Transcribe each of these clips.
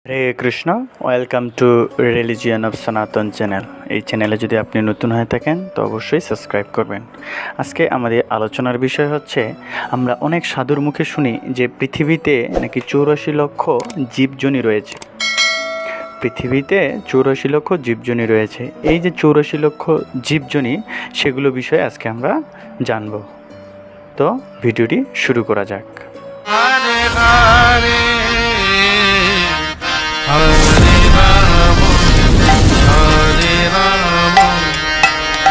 Hare Krishna, welcome to religion of সনাতন channel. এই চ্যানেলে যদি আপনি নতুন হয়ে থাকেন তো অবশ্যই সাবস্ক্রাইব করবেন। আজকে আমাদের আলোচনার বিষয় হচ্ছে, আমরা অনেক সাধুর মুখে শুনি যে পৃথিবীতে নাকি 84 লক্ষ জীবজনী রয়েছে। পৃথিবীতে 84 লক্ষ জীবজনী রয়েছে। এই যে 84 লক্ষ জীবজনী, সেগুলো বিষয়ে আজকে আমরা জানব। তো ভিডিওটি শুরু করা যাক। হরে হরে হরে রাম হরে রাম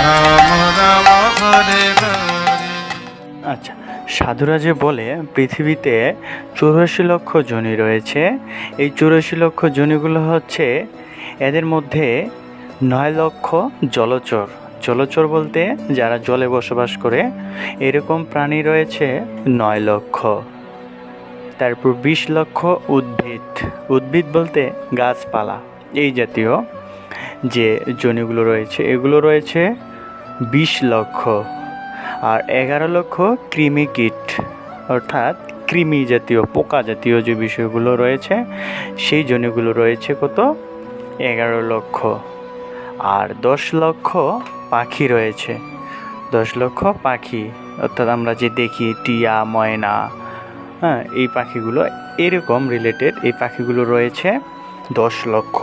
রাম রাম হরে হরে। আচ্ছা, সাধুরা যে বলে পৃথিবীতে 84 লক্ষ যোনি রয়েছে। এই 84 লক্ষ যোনিগুলো হচ্ছে, এদের মধ্যে 9 লক্ষ জলচর। জলচর বলতে যারা জলে বসবাস করে, এরকম প্রাণী রয়েছে 9 লক্ষ। তারপর 20 লক্ষ উদ্ভিদ। উদ্ভিদ বলতে গাছপালা, এই জাতীয় যে যোনিগুলো রয়েছে, এগুলো রয়েছে 20 লক্ষ। আর 11 লক্ষ কৃমি কীট, অর্থাৎ কৃমি জাতীয়, পোকা জাতীয় যে বিষয়গুলো রয়েছে, সেই যোনিগুলো রয়েছে কত? 11 লক্ষ। আর 10 লক্ষ পাখি রয়েছে। 10 লক্ষ পাখি, অর্থাৎ আমরা যে দেখি টিয়া, ময়না, হ্যাঁ, এই পাখিগুলো, এরকম রিলেটেড এই পাখিগুলো রয়েছে 10 লক্ষ।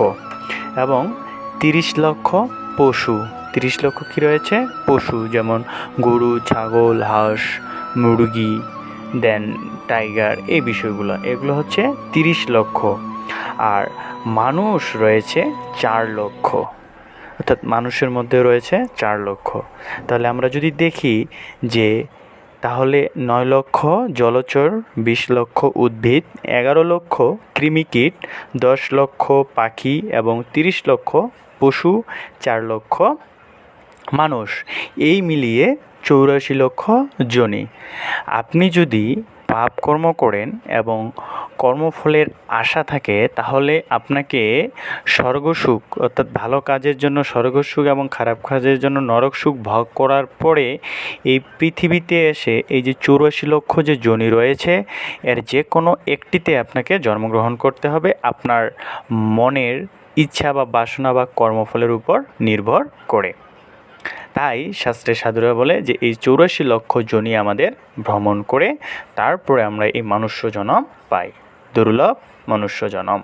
এবং 30 লক্ষ পশু। 30 লক্ষ কী রয়েছে? পশু, যেমন গরু, ছাগল, হাঁস, মুরগি, দেন টাইগার, এই বিষয়গুলো, এগুলো হচ্ছে 30 লক্ষ। আর মানুষ রয়েছে 4 লক্ষ, অর্থাৎ মানুষের মধ্যে রয়েছে 4 লক্ষ। তাহলে আমরা যদি দেখি যে, তাহলে 9 লক্ষ জলচর, 20 লক্ষ উদ্ভিদ, 11 লক্ষ কৃমিকীট, 10 লক্ষ পাখি এবং 30 লক্ষ পশু, 4 লক্ষ মানুষ, এই মিলিয়ে 84 লক্ষ যোনি। আপনি যদি পাপ কর্ম করেন এবং কর্মফলের আশা থাকে, তাহলে আপনাকে স্বর্গসুখ, অর্থাৎ ভালো কাজের জন্য স্বর্গসুখ এবং খারাপ কাজের জন্য নরক সুখ ভোগ করার পরে এই পৃথিবীতে এসে এই যে 84 লক্ষ যে যোনি রয়েছে, এর যে কোনো একটিতে আপনাকে জন্মগ্রহণ করতে হবে, আপনার মনের ইচ্ছা বা বাসনা বা কর্মফলের উপর নির্ভর করে। তাই শাস্ত্রে সাধুরা বলে যে এই 84 লক্ষ যোনি আমাদের ভ্রমণ করে তারপরে আমরা এই মনুষ্য জন্ম পাই, দুর্লভ মনুষ্য জন্ম।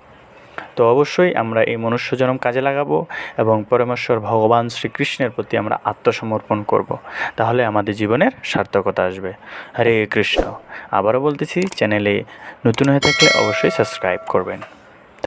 তো অবশ্যই আমরা এই মনুষ্য জন্ম কাজে লাগাবো এবং পরমেশ্বর ভগবান শ্রীকৃষ্ণের প্রতি আমরা আত্মসমর্পণ করব। তাহলে আমাদের জীবনের সার্থকতা আসবে। হরে কৃষ্ণ। আবারও বলতেছি, চ্যানেলে নতুন হয়ে থাকলে অবশ্যই সাবস্ক্রাইব করবেন।